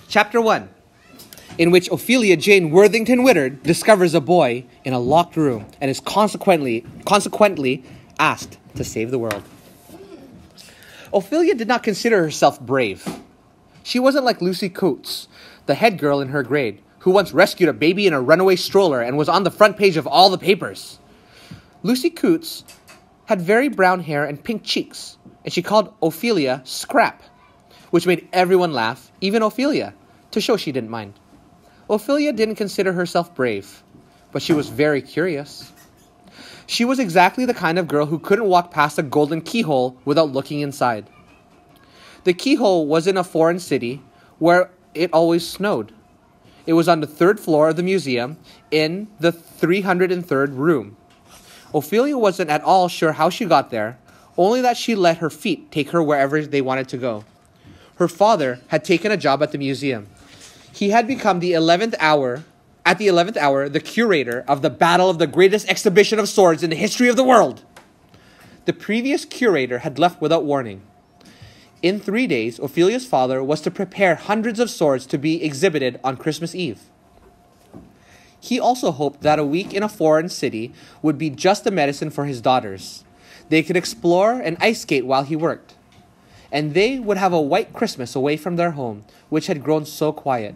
Chapter 1, in which Ophelia Jane Worthington Whittard discovers a boy in a locked room and is consequently asked to save the world. Ophelia did not consider herself brave. She wasn't like Lucy Coates, the head girl in her grade, who once rescued a baby in a runaway stroller and was on the front page of all the papers. Lucy Coates had very brown hair and pink cheeks, and she called Ophelia Scrap, which made everyone laugh, even Ophelia, to show she didn't mind. Ophelia didn't consider herself brave, but she was very curious. She was exactly the kind of girl who couldn't walk past a golden keyhole without looking inside. The keyhole was in a foreign city where it always snowed. It was on the 3rd floor of the museum in the 303rd room. Ophelia wasn't at all sure how she got there, only that she let her feet take her wherever they wanted to go. Her father had taken a job at the museum. He had become at the 11th hour, the curator of the battle of the greatest exhibition of swords in the history of the world. The previous curator had left without warning. In 3 days, Ophelia's father was to prepare hundreds of swords to be exhibited on Christmas Eve. He also hoped that a week in a foreign city would be just the medicine for his daughters. They could explore and ice skate while he worked. And they would have a white Christmas away from their home, which had grown so quiet.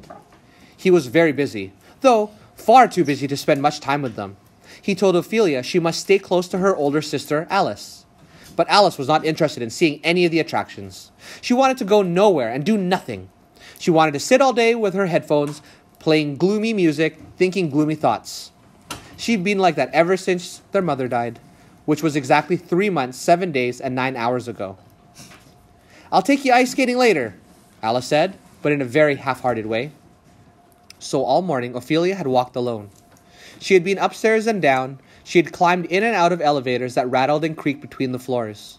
He was very busy, though far too busy to spend much time with them. He told Ophelia she must stay close to her older sister, Alice. But Alice was not interested in seeing any of the attractions. She wanted to go nowhere and do nothing. She wanted to sit all day with her headphones, playing gloomy music, thinking gloomy thoughts. She'd been like that ever since their mother died, which was exactly 3 months, 7 days, and 9 hours ago. "I'll take you ice skating later," Alice said, but in a very half-hearted way. So all morning, Ophelia had walked alone. She had been upstairs and down. She had climbed in and out of elevators that rattled and creaked between the floors.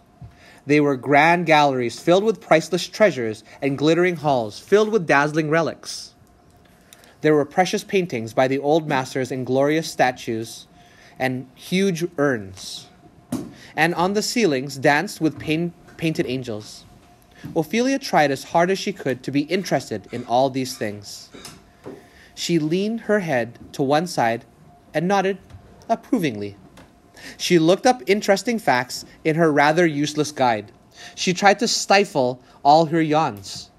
They were grand galleries filled with priceless treasures and glittering halls filled with dazzling relics. There were precious paintings by the old masters and glorious statues and huge urns. And on the ceilings danced with painted angels. Ophelia tried as hard as she could to be interested in all these things. She leaned her head to one side and nodded approvingly. She looked up interesting facts in her rather useless guide. She tried to stifle all her yawns.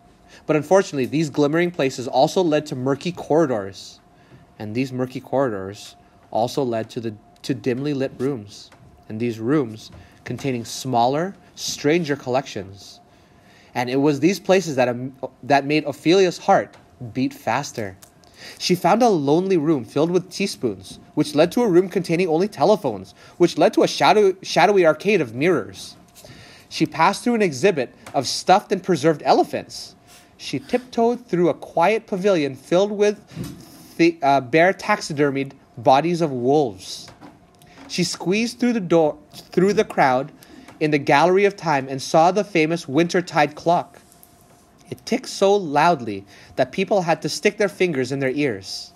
But unfortunately, these glimmering places also led to murky corridors. And these murky corridors also led to dimly lit rooms. And these rooms containing smaller, stranger collections. And it was these places that made Ophelia's heart beat faster. She found a lonely room filled with teaspoons, which led to a room containing only telephones, which led to a shadowy arcade of mirrors. She passed through an exhibit of stuffed and preserved elephants. She tiptoed through a quiet pavilion filled with bare taxidermied bodies of wolves. She squeezed through the crowd in the Gallery of Time and saw the famous Wintertide clock. It ticked so loudly that people had to stick their fingers in their ears.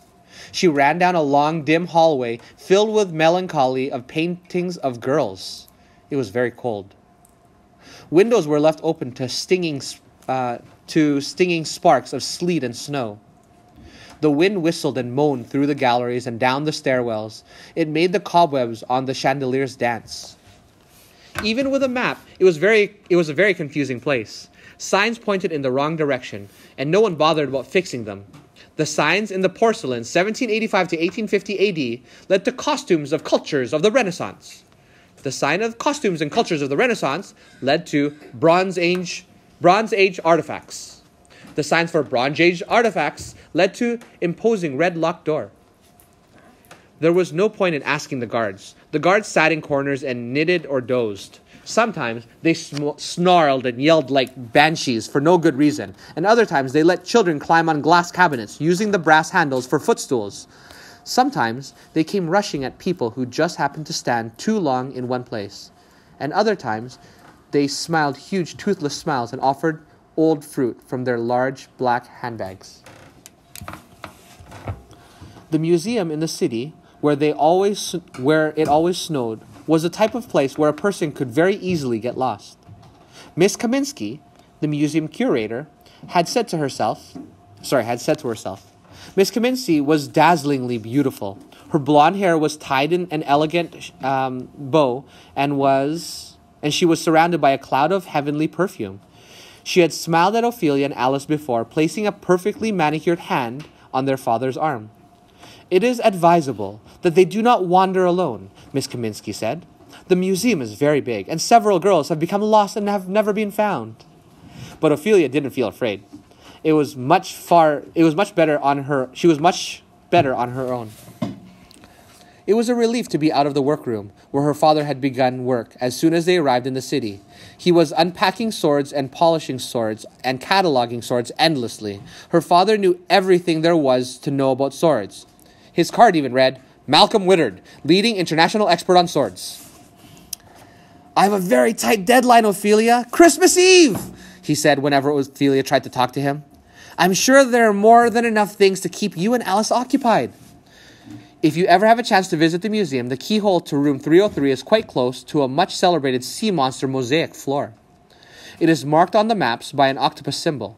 She ran down a long, dim hallway filled with melancholy of paintings of girls. It was very cold. Windows were left open to stinging sparks of sleet and snow. The wind whistled and moaned through the galleries and down the stairwells. It made the cobwebs on the chandeliers dance. Even with a map, it was a very confusing place. Signs pointed in the wrong direction, and no one bothered about fixing them. The signs in the porcelain 1785 to 1850 AD led to costumes of cultures of the Renaissance. The sign of costumes and cultures of the Renaissance led to Bronze Age artifacts. The signs for Bronze Age artifacts led to imposing red locked door. There was no point in asking the guards. The guards sat in corners and knitted or dozed. Sometimes they snarled and yelled like banshees for no good reason, and other times they let children climb on glass cabinets, using the brass handles for footstools. Sometimes they came rushing at people who just happened to stand too long in one place, and other times they smiled huge toothless smiles and offered old fruit from their large black handbags. The museum in the city, where it always snowed, was the type of place where a person could very easily get lost. Miss Kaminsky, the museum curator, had said to herself, said to herself. Miss Kaminsky was dazzlingly beautiful. Her blonde hair was tied in an elegant bow, and she was surrounded by a cloud of heavenly perfume. She had smiled at Ophelia and Alice before, placing a perfectly manicured hand on their father's arm. "It is advisable that they do not wander alone," Miss Kaminsky said. "The museum is very big, and several girls have become lost and have never been found." But Ophelia didn't feel afraid. She was much better on her own. It was a relief to be out of the workroom, where her father had begun work as soon as they arrived in the city. He was unpacking swords and polishing swords and cataloging swords endlessly. Her father knew everything there was to know about swords. His card even read, "Malcolm Whittard, leading international expert on swords." "I have a very tight deadline, Ophelia. Christmas Eve!" he said whenever Ophelia tried to talk to him. "I'm sure there are more than enough things to keep you and Alice occupied." If you ever have a chance to visit the museum, the keyhole to room 303 is quite close to a much celebrated sea monster mosaic floor. It is marked on the maps by an octopus symbol.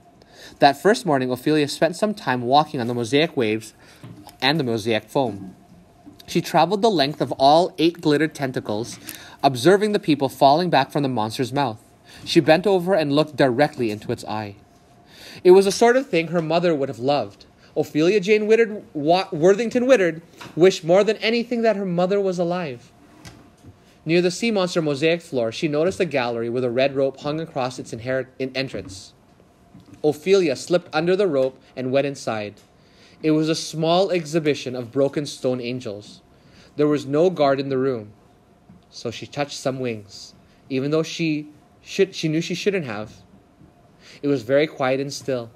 That first morning, Ophelia spent some time walking on the mosaic waves and the mosaic foam. She traveled the length of all 8 glittered tentacles, observing the people falling back from the monster's mouth. She bent over and looked directly into its eye. It was the sort of thing her mother would have loved. Ophelia Jane Worthington Whittard wished more than anything that her mother was alive. Near the sea monster mosaic floor, she noticed a gallery with a red rope hung across its entrance. Ophelia slipped under the rope and went inside. It was a small exhibition of broken stone angels. There was no guard in the room, so she touched some wings, even though she knew she shouldn't have. It was very quiet and still.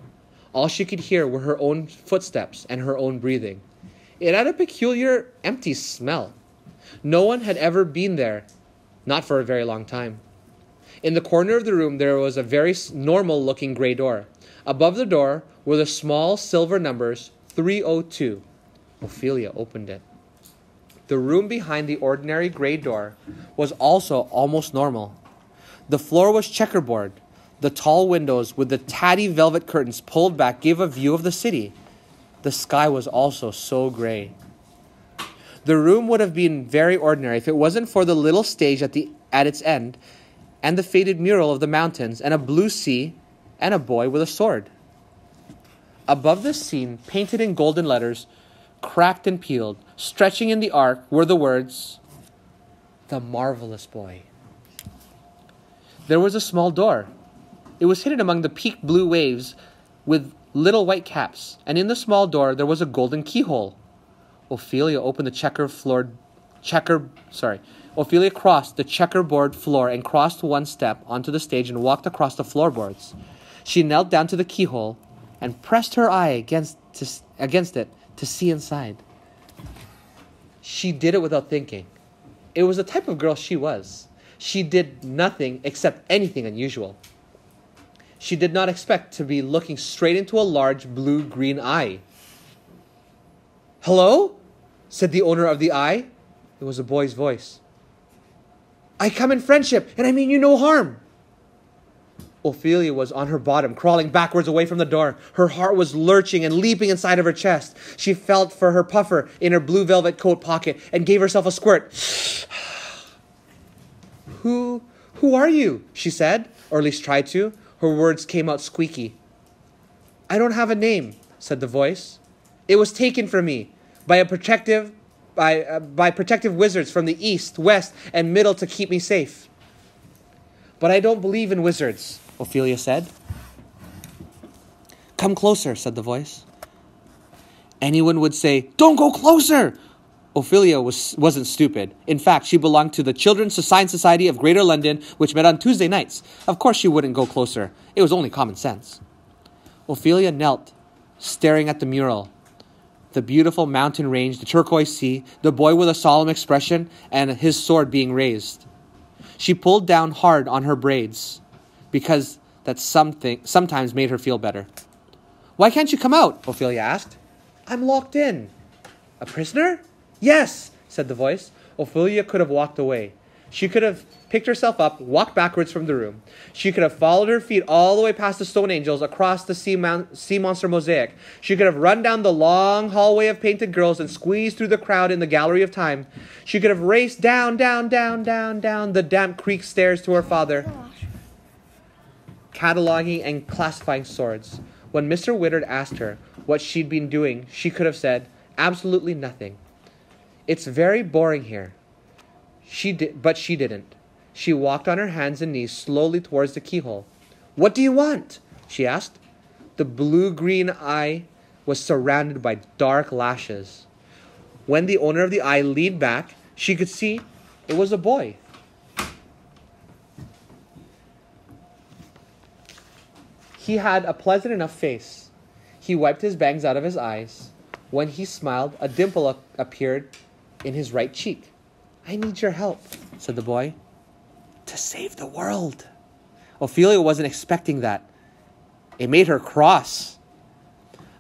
All she could hear were her own footsteps and her own breathing. It had a peculiar, empty smell. No one had ever been there, not for a very long time. In the corner of the room, there was a very normal-looking gray door. Above the door were the small silver numbers 302. Ophelia opened it. The room behind the ordinary gray door was also almost normal. The floor was checkerboard. The tall windows with the tatty velvet curtains pulled back gave a view of the city. The sky was also so gray. The room would have been very ordinary if it wasn't for the little stage at its end, and the faded mural of the mountains, and a blue sea, and a boy with a sword. Above this scene, painted in golden letters, cracked and peeled, stretching in the arc, were the words, "The Marvelous Boy." There was a small door. It was hidden among the peaked blue waves with little white caps, and in the small door there was a golden keyhole. Ophelia Ophelia crossed the checkerboard floor and crossed one step onto the stage and walked across the floorboards. She knelt down to the keyhole and pressed her eye against it to see inside. She did it without thinking. It was the type of girl she was. She did nothing except anything unusual. She did not expect to be looking straight into a large blue-green eye. "Hello?" said the owner of the eye. It was a boy's voice. "I come in friendship, and I mean you no harm." Ophelia was on her bottom, crawling backwards away from the door. Her heart was lurching and leaping inside of her chest. She felt for her puffer in her blue velvet coat pocket and gave herself a squirt. Who are you?" she said, or at least tried to. Her words came out squeaky. "I don't have a name," said the voice. "It was taken from me by protective wizards from the east, west, and middle to keep me safe." "But I don't believe in wizards," Ophelia said. "Come closer," said the voice. Anyone would say, "Don't go closer!" Ophelia wasn't stupid. In fact, she belonged to the Children's Science Society of Greater London, which met on Tuesday nights. Of course she wouldn't go closer. It was only common sense. Ophelia knelt, staring at the mural. The beautiful mountain range, the turquoise sea, the boy with a solemn expression, and his sword being raised. She pulled down hard on her braids, because that sometimes made her feel better. "Why can't you come out?" Ophelia asked. "I'm locked in." "A prisoner?" "Yes," said the voice. Ophelia could have walked away. She could have picked herself up, walked backwards from the room. She could have followed her feet all the way past the stone angels, across the sea monster mosaic. She could have run down the long hallway of painted girls and squeezed through the crowd in the gallery of time. She could have raced down the damp creek stairs to her father, cataloging and classifying swords. When Mr. Whittard asked her what she'd been doing, she could have said, absolutely nothing. It's very boring here. But she didn't. She walked on her hands and knees slowly towards the keyhole. What do you want? She asked. The blue-green eye was surrounded by dark lashes. When the owner of the eye leaned back, she could see it was a boy. He had a pleasant enough face. He wiped his bangs out of his eyes. When he smiled, a dimple appeared in his right cheek. I need your help, said the boy. To save the world. Ophelia wasn't expecting that. It made her cross.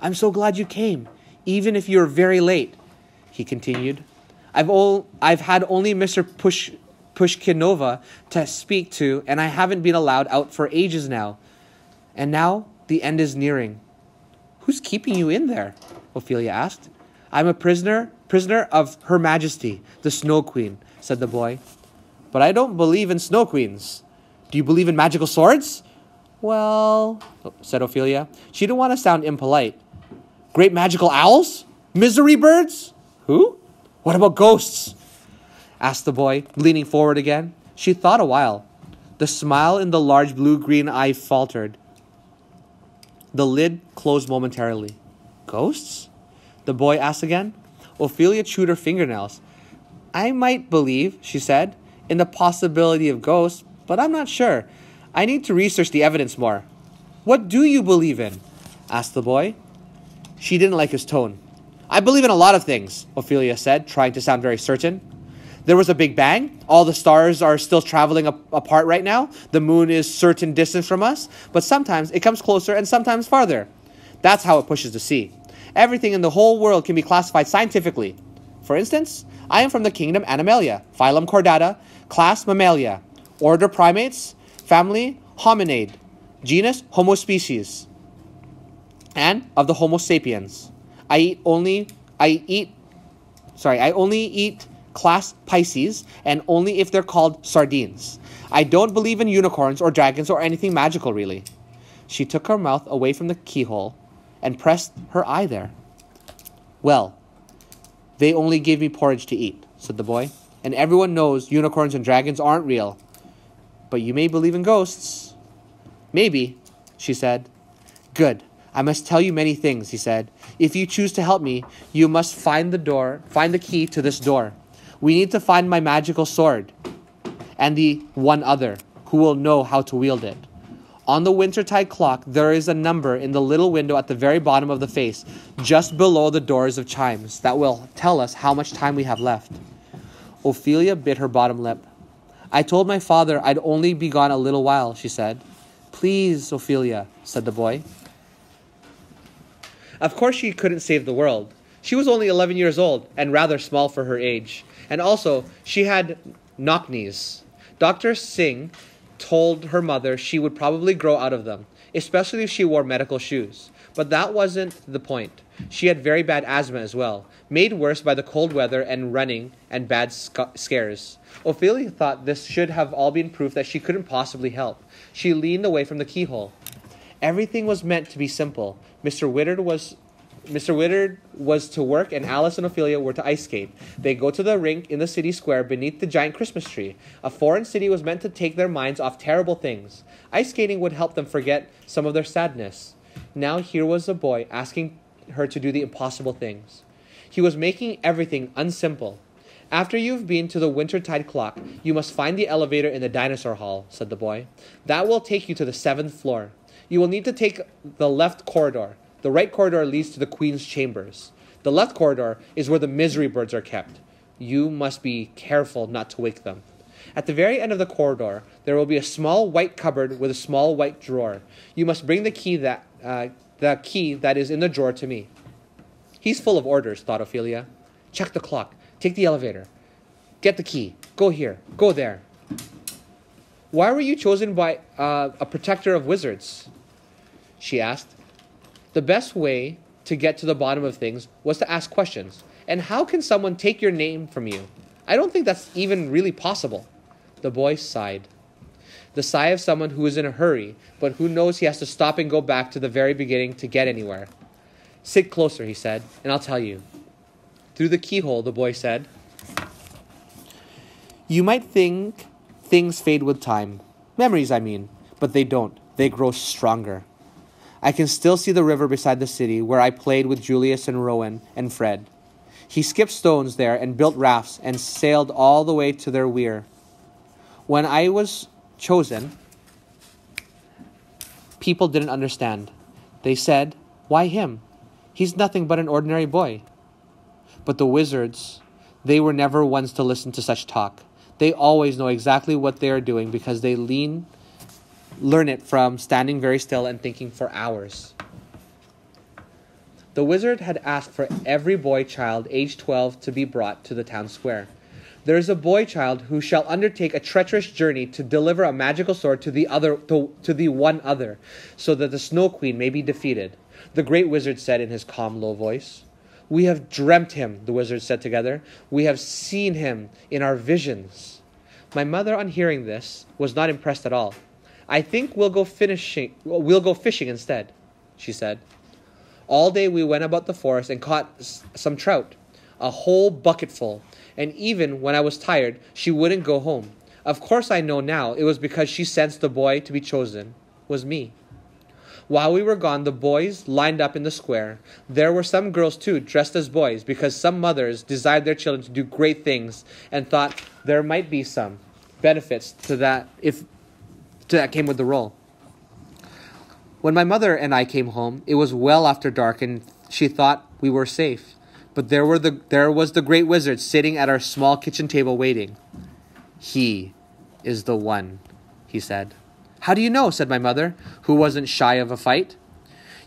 I'm so glad you came, even if you're very late, he continued. I've had only Mr. Pushkinova to speak to, and I haven't been allowed out for ages now. And now the end is nearing. Who's keeping you in there? Ophelia asked. I'm a prisoner of Her Majesty, the Snow Queen, said the boy. But I don't believe in snow queens. Do you believe in magical swords? Well, said Ophelia. She didn't want to sound impolite. Great magical owls? Misery birds? Who? What about ghosts? Asked the boy, leaning forward again. She thought a while. The smile in the large blue-green eye faltered. The lid closed momentarily. Ghosts? The boy asked again. Ophelia chewed her fingernails. I might believe, she said, in the possibility of ghosts, but I'm not sure. I need to research the evidence more. What do you believe in? Asked the boy. She didn't like his tone. I believe in a lot of things, Ophelia said, trying to sound very certain. There was a big bang. All the stars are still traveling apart right now. The moon is certain distance from us, but sometimes it comes closer and sometimes farther. That's how it pushes the sea. Everything in the whole world can be classified scientifically. For instance, I am from the kingdom Animalia, phylum Chordata, class Mammalia, order Primates, family Hominid, genus Homo species, and of the Homo sapiens. I only eat class Pisces, and only if they're called sardines. I don't believe in unicorns or dragons or anything magical, really. She took her mouth away from the keyhole and pressed her eye there. Well, they only gave me porridge to eat, said the boy. And everyone knows unicorns and dragons aren't real. But you may believe in ghosts. Maybe, she said. Good. I must tell you many things, he said. If you choose to help me, you must find the key to this door. We need to find my magical sword and the one other who will know how to wield it. On the wintertide clock, there is a number in the little window at the very bottom of the face, just below the doors of chimes, that will tell us how much time we have left. Ophelia bit her bottom lip. I told my father I'd only be gone a little while, she said. Please, Ophelia, said the boy. Of course she couldn't save the world. She was only 11 years old and rather small for her age. And also, she had knock knees. Dr. Singh told her mother she would probably grow out of them, especially if she wore medical shoes. But that wasn't the point. She had very bad asthma as well, made worse by the cold weather and running and bad scares. Ophelia thought this should have all been proof that she couldn't possibly help. She leaned away from the keyhole. Everything was meant to be simple. Mr. Whittard was to work, and Alice and Ophelia were to ice skate. They go to the rink in the city square beneath the giant Christmas tree. A foreign city was meant to take their minds off terrible things. Ice skating would help them forget some of their sadness. Now here was a boy asking her to do the impossible things. He was making everything unsimple. After you've been to the wintertide clock, you must find the elevator in the dinosaur hall, said the boy. That will take you to the 7th floor. You will need to take the left corridor. The right corridor leads to the Queen's chambers. The left corridor is where the misery birds are kept. You must be careful not to wake them. At the very end of the corridor, there will be a small white cupboard with a small white drawer. You must bring the key that is in the drawer to me. He's full of orders, thought Ophelia. Check the clock. Take the elevator. Get the key. Go here. Go there. Why were you chosen by a protector of wizards? She asked. The best way to get to the bottom of things was to ask questions. And how can someone take your name from you? I don't think that's even really possible. The boy sighed. The sigh of someone who is in a hurry, but who knows he has to stop and go back to the very beginning to get anywhere. Sit closer, he said, and I'll tell you. Through the keyhole, the boy said, You might think things fade with time. Memories, I mean. But they don't. They grow stronger. I can still see the river beside the city where I played with Julius and Rowan and Fred. He skipped stones there and built rafts and sailed all the way to their weir. When I was chosen, people didn't understand. They said, Why him? He's nothing but an ordinary boy. But the wizards, they were never ones to listen to such talk. They always know exactly what they are doing because they learn it from standing very still and thinking for hours. The wizard had asked for every boy child aged 12 to be brought to the town square. There is a boy child who shall undertake a treacherous journey to deliver a magical sword to the one other, so that the Snow Queen may be defeated. The great wizard said in his calm, low voice. We have dreamt him, the wizards said together. We have seen him in our visions. My mother, on hearing this, was not impressed at all. I think we'll go fishing instead, she said. All day we went about the forest and caught some trout, a whole bucketful, and even when I was tired, she wouldn't go home. Of course I know now it was because she sensed the boy to be chosen was me. While we were gone, the boys lined up in the square. There were some girls too, dressed as boys, because some mothers desired their children to do great things and thought there might be some benefits to that came with the role. When my mother and I came home, it was well after dark, and she thought we were safe. But there was the great wizard sitting at our small kitchen table waiting. He is the one, he said. How do you know? Said my mother, who wasn't shy of a fight.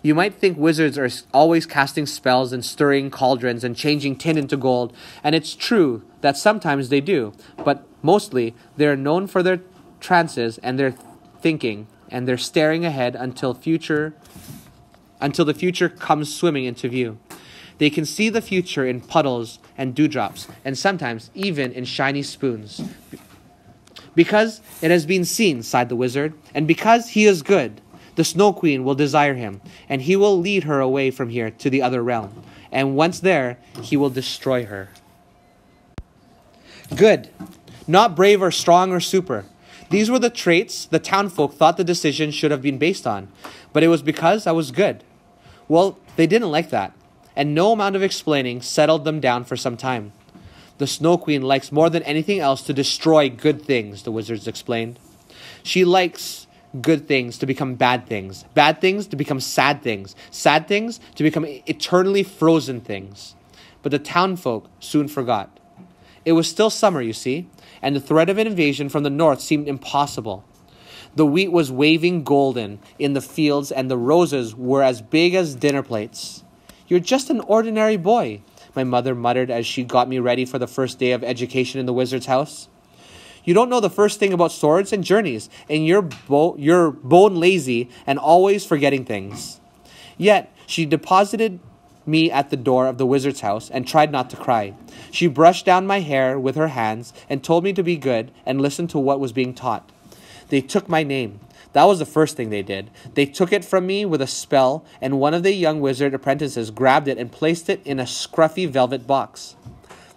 You might think wizards are always casting spells and stirring cauldrons and changing tin into gold, and it's true that sometimes they do, but mostly they are known for their trances and their thinking, and they're staring ahead until the future comes swimming into view. They can see the future in puddles and dewdrops, and sometimes even in shiny spoons. Because it has been seen, sighed the wizard, and because he is good, the Snow Queen will desire him, and he will lead her away from here to the other realm. And once there, he will destroy her. Good. Not brave or strong or super. These were the traits the townfolk thought the decision should have been based on. But it was because I was good. Well, they didn't like that, and no amount of explaining settled them down for some time. The Snow Queen likes more than anything else to destroy good things, the wizards explained. She likes good things to become bad things to become sad things to become eternally frozen things. But the townfolk soon forgot. It was still summer, you see, and the threat of an invasion from the north seemed impossible. The wheat was waving golden in the fields, and the roses were as big as dinner plates. You're just an ordinary boy, my mother muttered as she got me ready for the first day of education in the wizard's house. You don't know the first thing about swords and journeys, and you're bone lazy and always forgetting things. Yet, she deposited me at the door of the wizard's house and tried not to cry. She brushed down my hair with her hands and told me to be good and listen to what was being taught. They took my name. That was the first thing they did. They took it from me with a spell, and one of the young wizard apprentices grabbed it and placed it in a scruffy velvet box.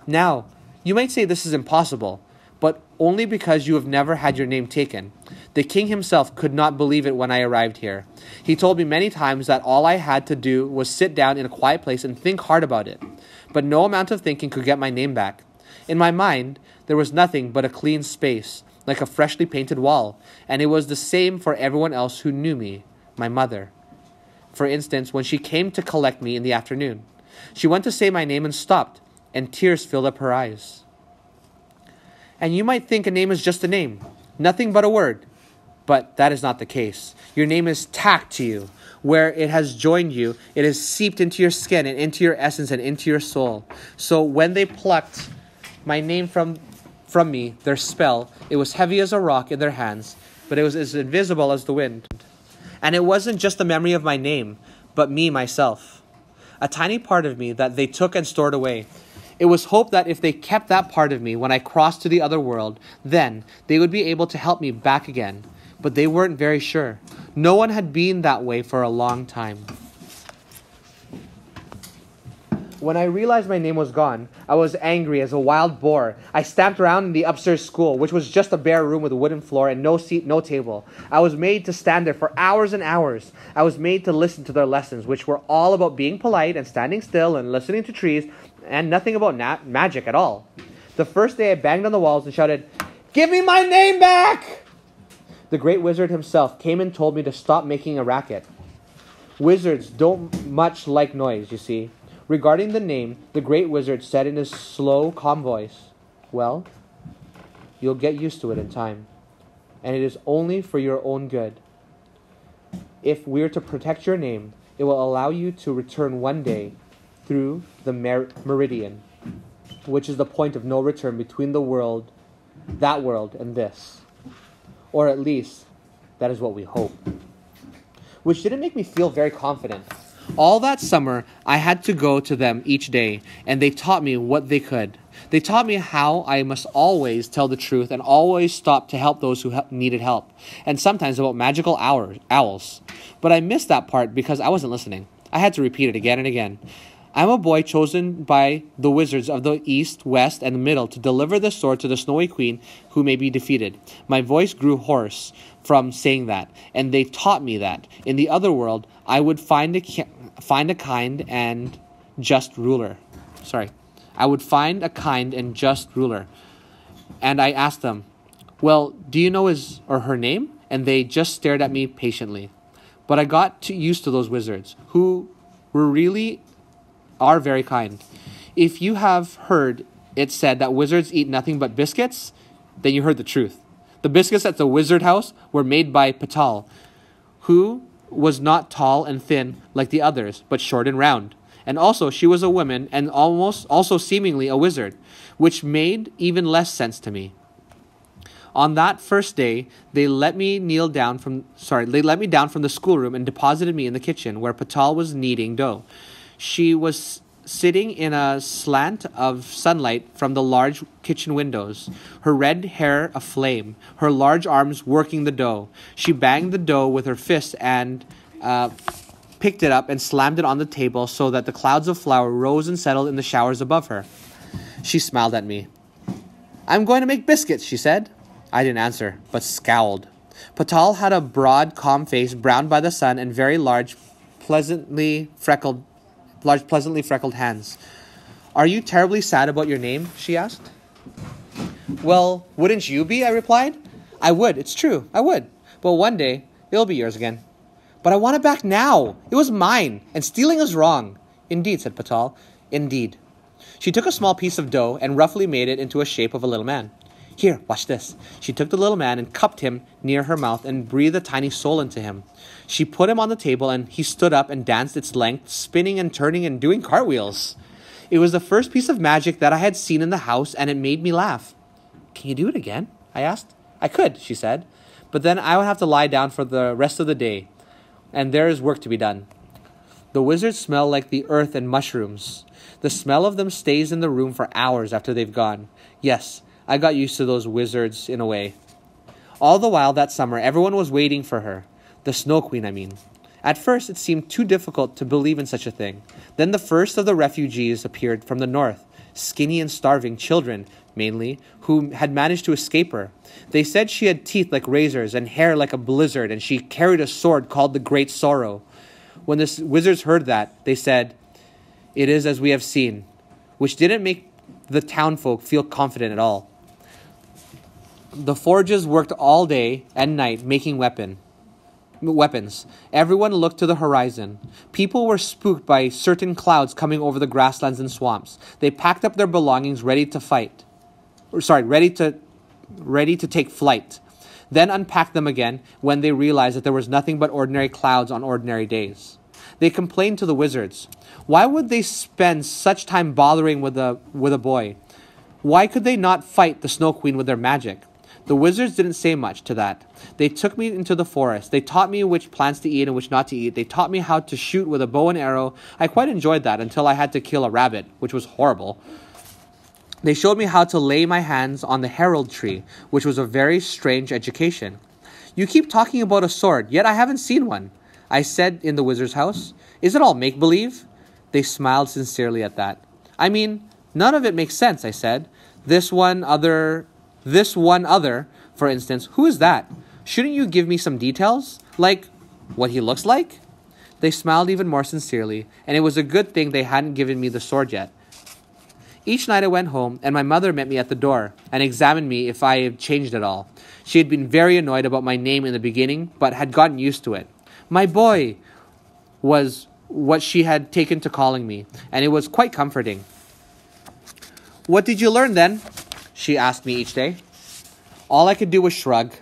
Now, you might say this is impossible, but only because you have never had your name taken. The king himself could not believe it when I arrived here. He told me many times that all I had to do was sit down in a quiet place and think hard about it. But no amount of thinking could get my name back. In my mind, there was nothing but a clean space, like a freshly painted wall, and it was the same for everyone else who knew me, my mother. For instance, when she came to collect me in the afternoon, she went to say my name and stopped, and tears filled up her eyes. And you might think a name is just a name, nothing but a word. But that is not the case. Your name is tacked to you. Where it has joined you, it is seeped into your skin and into your essence and into your soul. So when they plucked my name from from me their spell. It was heavy as a rock in their hands, but it was as invisible as the wind. And it wasn't just the memory of my name, but me myself. A tiny part of me that they took and stored away. It was hoped that if they kept that part of me when I crossed to the other world, then they would be able to help me back again. But they weren't very sure. No one had been that way for a long time. When I realized my name was gone, I was angry as a wild boar. I stamped around in the upstairs school, which was just a bare room with a wooden floor and no seat, no table. I was made to stand there for hours and hours. I was made to listen to their lessons, which were all about being polite and standing still and listening to trees, and nothing about magic at all. The first day I banged on the walls and shouted, "Give me my name back!" The great wizard himself came and told me to stop making a racket. Wizards don't much like noise, you see. Regarding the name, the great wizard said in his slow, calm voice, "Well, you'll get used to it in time, and it is only for your own good. If we're to protect your name, it will allow you to return one day through the meridian, which is the point of no return between that world and this. Or at least, that is what we hope." Which didn't make me feel very confident. All that summer, I had to go to them each day, and they taught me what they could. They taught me how I must always tell the truth and always stop to help those who needed help, and sometimes about magical owls. But I missed that part because I wasn't listening. I had to repeat it again and again. I'm a boy chosen by the wizards of the east, west, and the middle to deliver the sword to the snowy queen who may be defeated. My voice grew hoarse from saying that, and they taught me that in the other world I would find a kind and just ruler. I would find a kind and just ruler. And I asked them, "Well, do you know his or her name?" And they just stared at me patiently. But I got used to those wizards, who are very kind. If you have heard it said that wizards eat nothing but biscuits, then you heard the truth. The biscuits at the wizard house were made by Patal, who was not tall and thin like the others, but short and round. And also, she was a woman and also seemingly a wizard, which made even less sense to me. On that first day, they let me down from the schoolroom and deposited me in the kitchen where Patal was kneading dough. She was sitting in a slant of sunlight from the large kitchen windows, her red hair aflame, her large arms working the dough. She banged the dough with her fist and picked it up and slammed it on the table so that the clouds of flour rose and settled in the showers above her. She smiled at me. "I'm going to make biscuits," she said. I didn't answer, but scowled. Patal had a broad, calm face browned by the sun and very large, pleasantly freckled hands. "Are you terribly sad about your name?" she asked. "Well, wouldn't you be?" I replied. "I would, it's true, I would. But one day, it'll be yours again." "But I want it back now. It was mine, and stealing is wrong." "Indeed," said Patal. "Indeed." She took a small piece of dough and roughly made it into a shape of a little man. "Here, watch this." She took the little man and cupped him near her mouth and breathed a tiny soul into him. She put him on the table and he stood up and danced its length, spinning and turning and doing cartwheels. It was the first piece of magic that I had seen in the house, and it made me laugh. "Can you do it again?" I asked. "I could," she said, "but then I would have to lie down for the rest of the day, and there is work to be done. The wizards smell like the earth and mushrooms. The smell of them stays in the room for hours after they've gone. Yes, I got used to those wizards in a way." All the while that summer, everyone was waiting for her. The Snow Queen, I mean. At first, it seemed too difficult to believe in such a thing. Then the first of the refugees appeared from the north, skinny and starving children, mainly, who had managed to escape her. They said she had teeth like razors and hair like a blizzard, and she carried a sword called the Great Sorrow. When the wizards heard that, they said, "It is as we have seen," which didn't make the townfolk feel confident at all. The forges worked all day and night making weapons. Everyone looked to the horizon. People were spooked by certain clouds coming over the grasslands and swamps. They packed up their belongings ready to take flight. Then unpacked them again when they realized that there was nothing but ordinary clouds on ordinary days. They complained to the wizards. Why would they spend such time bothering with a boy? Why could they not fight the Snow Queen with their magic? The wizards didn't say much to that. They took me into the forest. They taught me which plants to eat and which not to eat. They taught me how to shoot with a bow and arrow. I quite enjoyed that until I had to kill a rabbit, which was horrible. They showed me how to lay my hands on the herald tree, which was a very strange education. You keep talking about a sword, yet I haven't seen one, I said in the wizard's house. Is it all make-believe? They smiled sincerely at that. I mean, none of it makes sense, I said. This one other, for instance, who is that? Shouldn't you give me some details? Like, what he looks like? They smiled even more sincerely, and it was a good thing they hadn't given me the sword yet. Each night I went home, and my mother met me at the door and examined me if I had changed at all. She had been very annoyed about my name in the beginning, but had gotten used to it. My boy was what she had taken to calling me, and it was quite comforting. What did you learn then? She asked me each day. All I could do was shrug.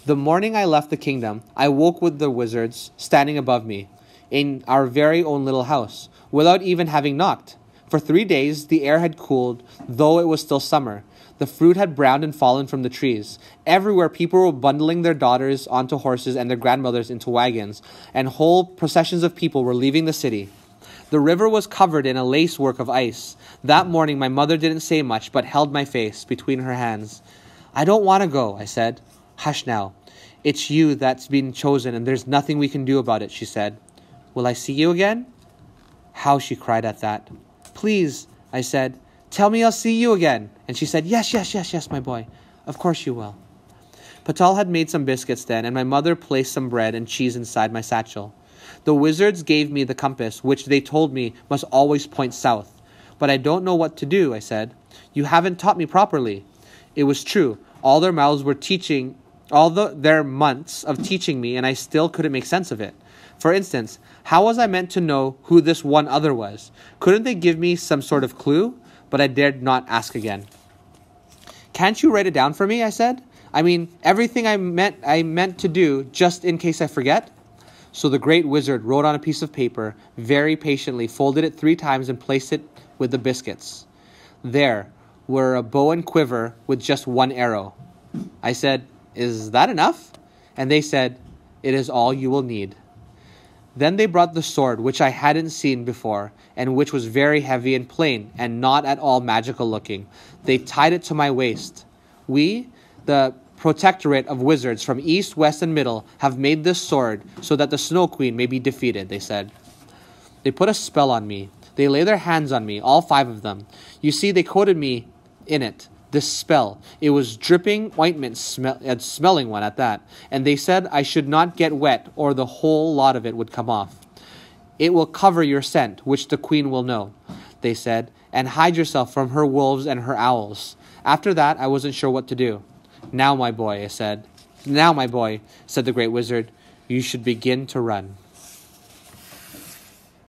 The morning I left the kingdom, I woke with the wizards standing above me in our very own little house, without even having knocked. For 3 days, the air had cooled, though it was still summer. The fruit had browned and fallen from the trees. Everywhere, people were bundling their daughters onto horses and their grandmothers into wagons, and whole processions of people were leaving the city. The river was covered in a lacework of ice. That morning, my mother didn't say much, but held my face between her hands. I don't want to go, I said. Hush now. It's you that's been chosen, and there's nothing we can do about it, she said. Will I see you again? How she cried at that. Please, I said, tell me I'll see you again. And she said, yes, my boy. Of course you will. Patal had made some biscuits then, and my mother placed some bread and cheese inside my satchel. The wizards gave me the compass, which they told me must always point south. But I don't know what to do, I said. You haven't taught me properly. It was true. All their months of teaching me, and I still couldn't make sense of it. For instance, how was I meant to know who this one other was? Couldn't they give me some sort of clue? But I dared not ask again. Can't you write it down for me, I said. I mean, everything I meant to do, just in case I forget. So the great wizard wrote on a piece of paper, very patiently, folded it 3 times and placed it with the biscuits. There were a bow and quiver with just 1 arrow. I said, is that enough? And they said, it is all you will need. Then they brought the sword, which I hadn't seen before, and which was very heavy and plain, and not at all magical looking. They tied it to my waist. We, the protectorate of wizards from east, west, and middle, have made this sword so that the Snow Queen may be defeated, they said. They put a spell on me. They lay their hands on me, all 5 of them. You see, they coated me in it. This spell. It was dripping ointment, smelling one at that. And they said I should not get wet or the whole lot of it would come off. It will cover your scent, which the queen will know, they said, and hide yourself from her wolves and her owls. After that, I wasn't sure what to do. Now, my boy, said the great wizard, you should begin to run.